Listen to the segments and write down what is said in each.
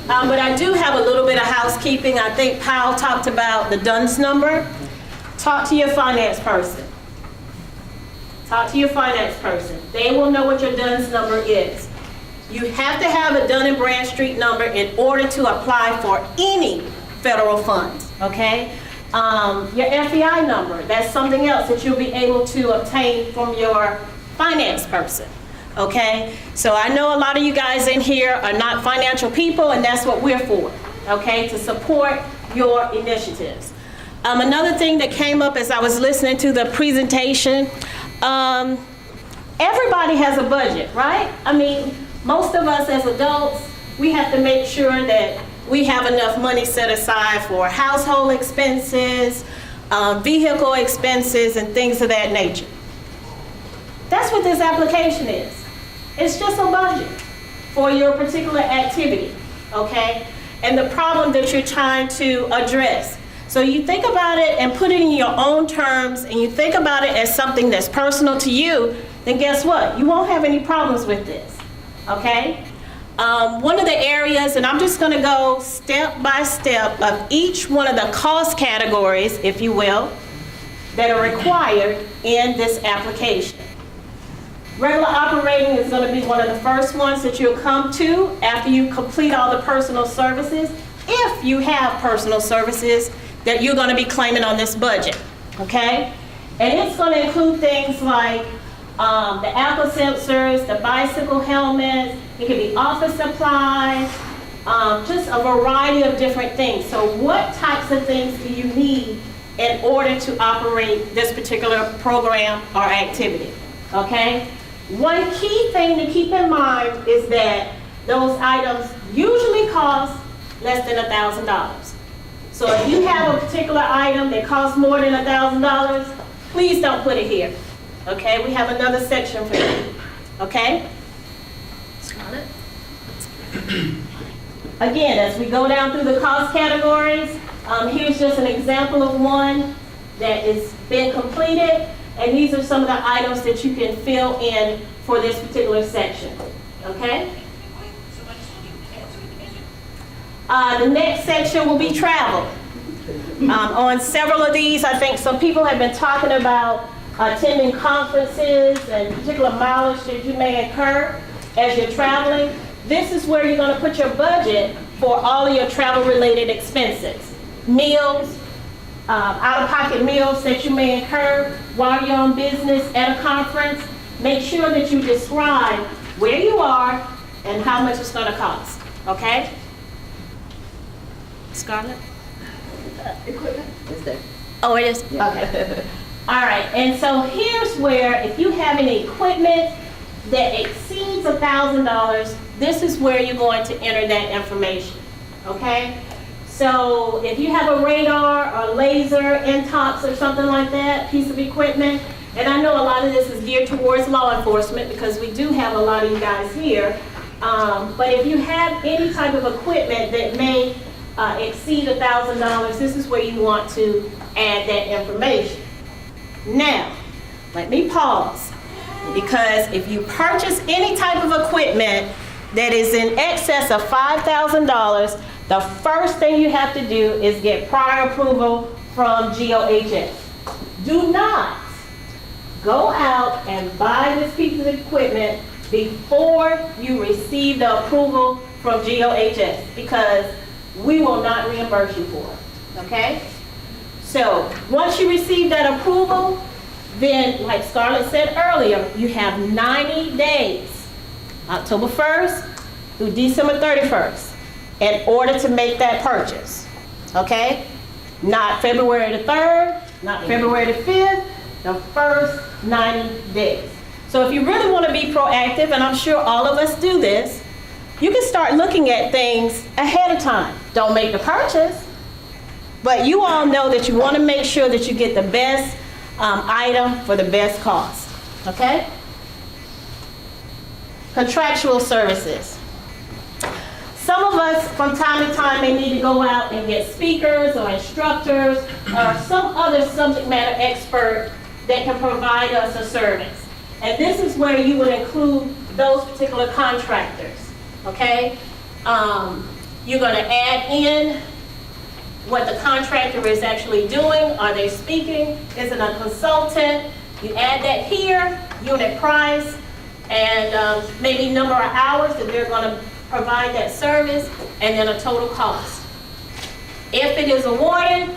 But I do have a little bit of housekeeping. I think Powell talked about the DUNS number. Talk to your finance person. Talk to your finance person. They will know what your DUNS number is. You have to have a Dun & Bradstreet number in order to apply for any federal funds, okay? Your FEI number, that's something else that you'll be able to obtain from your finance person, okay? So I know a lot of you guys in here are not financial people, and that's what we're for, okay? To support your initiatives. Another thing that came up as I was listening to the presentation, everybody has a budget, right? I mean, most of us as adults, we have to make sure that we have enough money set aside for household expenses, vehicle expenses, and things of that nature. That's what this application is. It's just a budget for your particular activity, okay? And the problem that you're trying to address. So you think about it and put it in your own terms, and you think about it as something that's personal to you, then guess what? You won't have any problems with this, okay? One of the areas, and I'm just gonna go step by step of each one of the cost categories, if you will, that are required in this application. Regular operating is gonna be one of the first ones that you'll come to after you complete all the personal services, if you have personal services that you're gonna be claiming on this budget, okay? And it's gonna include things like the Apple sensors, the bicycle helmets, it could be office supplies, just a variety of different things. So what types of things do you need in order to operate this particular program or activity, okay? One key thing to keep in mind is that those items usually cost less than $1,000. So if you have a particular item that costs more than $1,000, please don't put it here. Okay, we have another section for you. Okay? Again, as we go down through the cost categories, here's just an example of one that is been completed, and these are some of the items that you can fill in for this particular section. Okay? The next section will be travel. On several of these, I think some people have been talking about attending conferences and particular mileage that you may incur as you're traveling. This is where you're going to put your budget for all of your travel-related expenses. Meals, out-of-pocket meals that you may incur while you're on business at a conference. Make sure that you describe where you are and how much it's going to cost. Okay? Scarlett? Equipment is there. Oh, it is? Yeah. Okay. All right, and so here's where if you have any equipment that exceeds $1,000, this is where you're going to enter that information, okay? So if you have a radar or laser, intox or something like that, piece of equipment, and I know a lot of this is geared towards law enforcement because we do have a lot of you guys here, but if you have any type of equipment that may exceed $1,000, this is where you want to add that information. Now, let me pause, because if you purchase any type of equipment that is in excess of $5,000, the first thing you have to do is get prior approval from GOHS. Do not go out and buy this piece of equipment before you receive the approval from GOHS, because we will not reimburse you for it, okay? So once you receive that approval, then like Scarlett said earlier, you have 90 days, October 1st through December 31st, in order to make that purchase, okay? Not February the 3rd, not February the 5th, the first 90 days. So if you really want to be proactive, and I'm sure all of us do this, you can start looking at things ahead of time. Don't make the purchase, but you all know that you want to make sure that you get the best item for the best cost, okay? Contractual services. Some of us from time to time may need to go out and get speakers or instructors or some other subject matter expert that can provide us a service. And this is where you would include those particular contractors, okay? You're gonna add in what the contractor is actually doing. Are they speaking? Is it a consultant? You add that here, unit price, and maybe number of hours that they're gonna provide that service, and then a total cost. If it is awarded,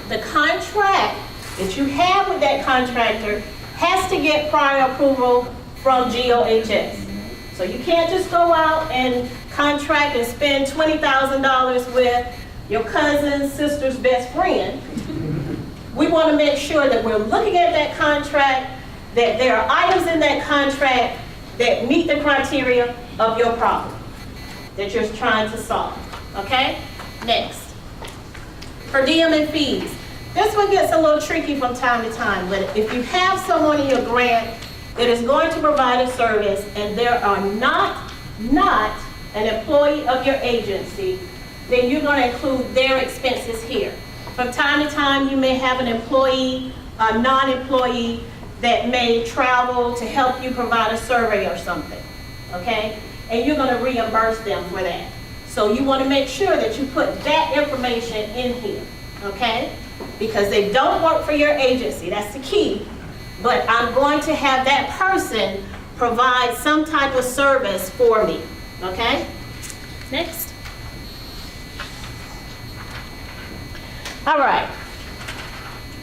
the contract that you have with that contractor has to get prior approval from GOHS. So you can't just go out and contract and spend $20,000 with your cousin's sister's best friend. We want to make sure that we're looking at that contract, that there are items in that contract that meet the criteria of your problem that you're trying to solve, okay? Next. Per diem and fees. This one gets a little tricky from time to time, but if you have someone in your grant that is going to provide a service and they are not an employee of your agency, then you're going to include their expenses here. From time to time, you may have an employee, a non-employee that may travel to help you provide a survey or something, okay? And you're going to reimburse them for that. So you want to make sure that you put that information in here, okay? Because they don't work for your agency, that's the key. But I'm going to have that person provide some type of service for me, okay? Next. All right.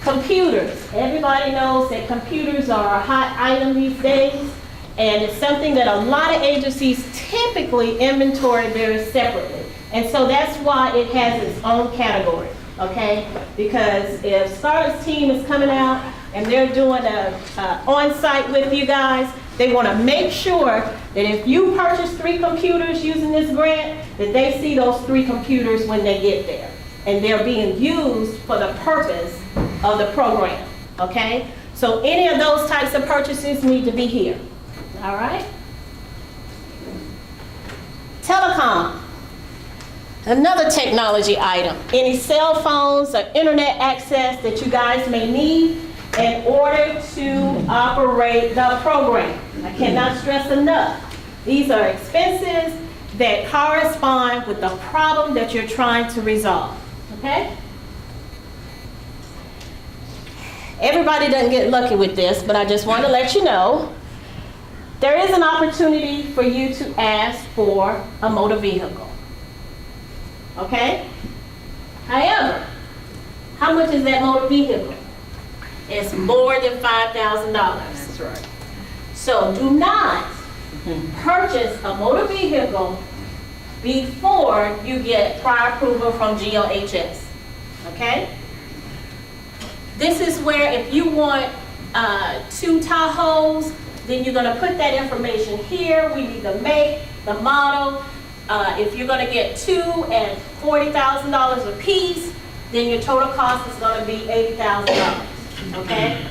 Computers. Everybody knows that computers are a hot item these days, and it's something that a lot of agencies typically inventory very separately. And so that's why it has its own category, okay? Because if Scarlett's team is coming out and they're doing a on-site with you guys, they want to make sure that if you purchase 3 computers using this grant, that they see those 3 computers when they get there. And they're being used for the purpose of the program, okay? So any of those types of purchases need to be here, all right? Telecom, another technology item. Any cell phones or internet access that you guys may need in order to operate the program. I cannot stress enough. These are expenses that correspond with the problem that you're trying to resolve, okay? Everybody doesn't get lucky with this, but I just want to let you know there is an opportunity for you to ask for a motor vehicle, okay? However, how much is that motor vehicle? It's more than $5,000. That's right. So do not purchase a motor vehicle before you get prior approval from GOHS, okay? This is where if you want 2 Tahoes, then you're gonna put that information here. We need the make, the model. If you're gonna get 2 at $40,000 a piece, then your total cost is gonna be $80,000, okay?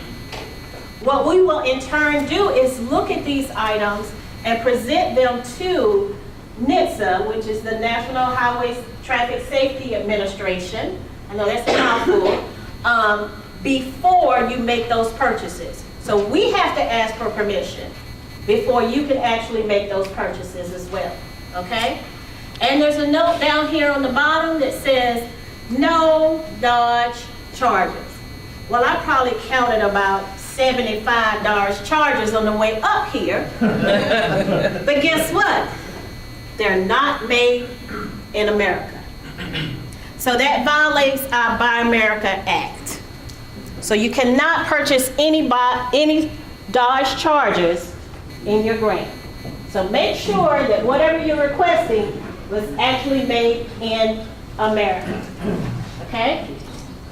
What we will in turn do is look at these items and present them to NHTSA, which is the National Highway Traffic Safety Administration. I know that's a mouthful. Before you make those purchases. So we have to ask for permission before you can actually make those purchases as well, okay? And there's a note down here on the bottom that says, no Dodge charges. Well, I probably counted about 75 Dodge charges on the way up here. But guess what? They're not made in America. So that violates our Buy America Act. So you cannot purchase any Dodge Chargers in your grant. So make sure that whatever you're requesting was actually made in America. Okay?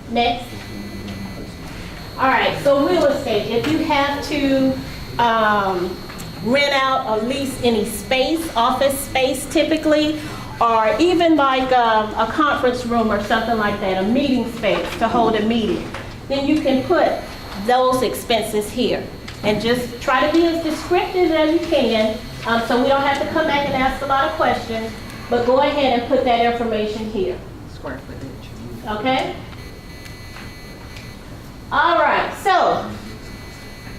Next. All right, so real estate. If you have to rent out or lease any space, office space typically, or even like a conference room or something like that, a meeting space to hold a meeting, then you can put those expenses here. And just try to be as descriptive as you can, so we don't have to come back and ask a lot of questions, but go ahead and put that information here. Square footage. Okay? All right, so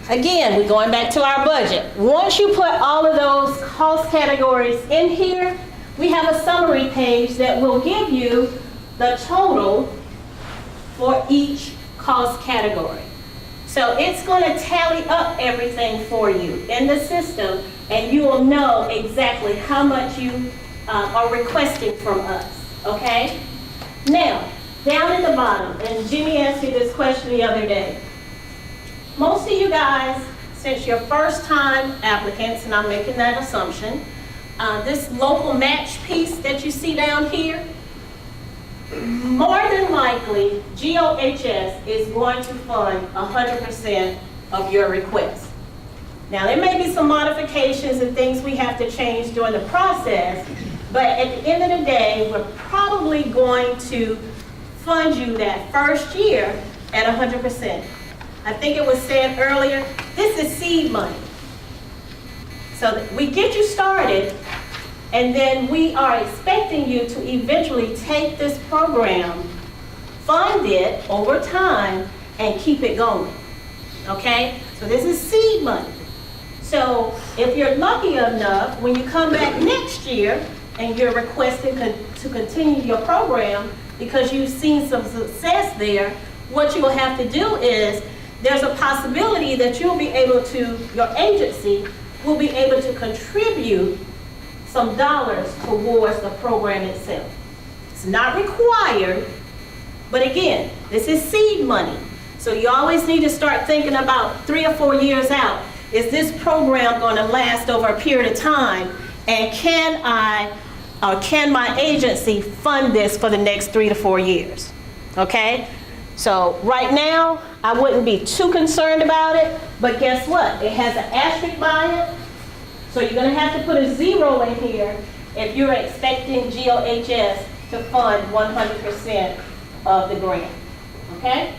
again, we're going back to our budget. Once you put all of those cost categories in here, we have a summary page that will give you the total for each cost category. So it's going to tally up everything for you in the system, and you will know exactly how much you are requesting from us, okay? Now, down at the bottom, and Jimmy asked you this question the other day. Most of you guys, since you're first-time applicants, and I'm making that assumption, this local match piece that you see down here, more than likely, GOHS is going to fund 100% of your request. Now, there may be some modifications and things we have to change during the process, but at the end of the day, we're probably going to fund you that first year at 100%. I think it was said earlier, this is seed money. So that we get you started, and then we are expecting you to eventually take this program, fund it over time, and keep it going, okay? So this is seed money. So if you're lucky enough, when you come back next year and you're requesting to continue your program because you've seen some success there, what you will have to do is, there's a possibility that you'll be able to, your agency will be able to contribute some dollars towards the program itself. It's not required, but again, this is seed money. So you always need to start thinking about 3 or 4 years out. Is this program going to last over a period of time? And can my agency fund this for the next 3 to 4 years? Okay? So right now, I wouldn't be too concerned about it, but guess what? It has an asterisk by it. So you're going to have to put a 0 in here if you're expecting GOHS to fund 100% of the grant, okay?